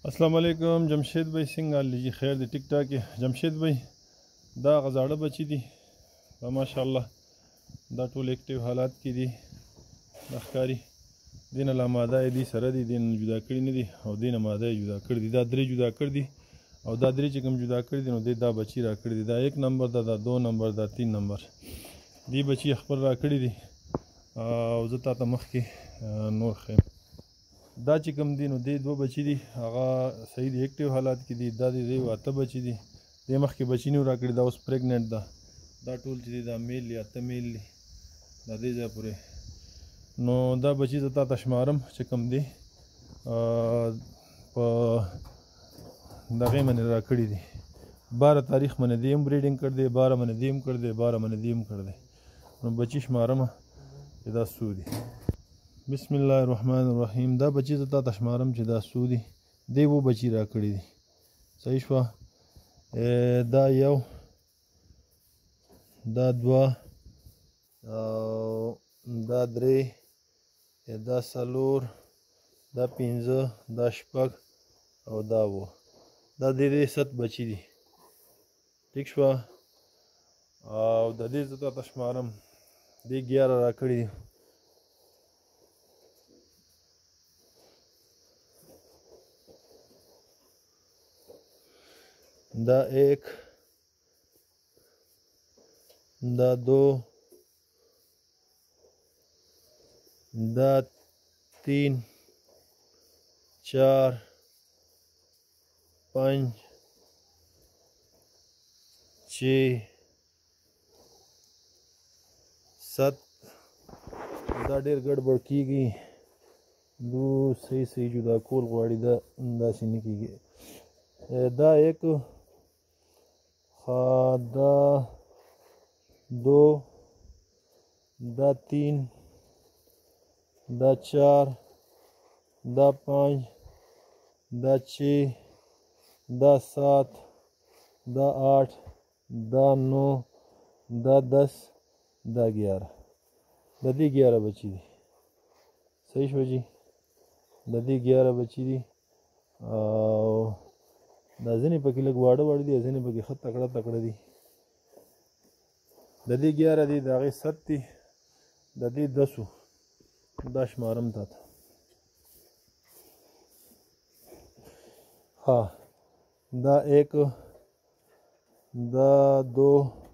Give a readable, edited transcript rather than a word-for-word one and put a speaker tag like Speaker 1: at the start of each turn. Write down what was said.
Speaker 1: अस्सलाम वालेकुम जमशेद भाई څنګه حال دی خیر دی ټیک ټاک جمشید भाई دا غزاړه بچی دي ماشاءالله دا ټول اکټیو حالات کې دي د ښکاری دینه لا ماده دي سره دي دین جدا کړی نه دي او دینه ماده جدا کړی دي دا درې جدا کړی دي او دا درې چې کوم جدا کړی دي نو دا بچی را کړی دي دا 1 نمبر دا 2 نمبر دا 3 نمبر دی بچی خپل را کړی دي او زه تاسو مخ کې نور خیم دا چې کوم دي نو دی دوه بچی دي هغه صحیح دي اکټیو حالات کې دي دا دی واته بچی دي د مخکې بچی نه راکړي دا اوس پریګننټ ده دا ټول چې دی دا میل یا ته میل دي دا دې ځای پورې نو دا بچی زه تاته شمارم چې کوم دی په دغې باندې راکړي دي 12 تاریخ باندې دی هم بریډینګ کړ دی 12 باندې دی هم کړ دی 12 باندې دی هم کړ دی نو بچی شمارم چې دا څو دي بسم الله الرحمن الرحیم دا بچی زه تاته شمارم چې دا څو دي دی و بچی راکړي دي صحیح شوه دا یو دا دوه دا درې دا څلور دا پنځه دا شپږ او دا اووه دا د دې 7 بچی دي ټیک شوه او د دې زه تاته شمارم دی 11 راکړي دي دا 1 دا 2 دا 3 4 5 6 7 دا ډېر ګډوډ کیږي دو صحیح جدا کول غواړي دا داسې نه کیږي دا 1 دا 2 دا 3 دا 4 دا 5 دا 6 دا 7 دا 8 دا 9 دا 10 دا 11 د دې 11 بچی دي صحیح شو جی د دې 11 بچی دي او دا ځینې پکې لږ واړه واړه دي ځینې پکې ښه تکړه تکړه دي د دې 11 دي د هغې 7 دي د دې 10 دا شمارم تا ته ها دا 1 دا 2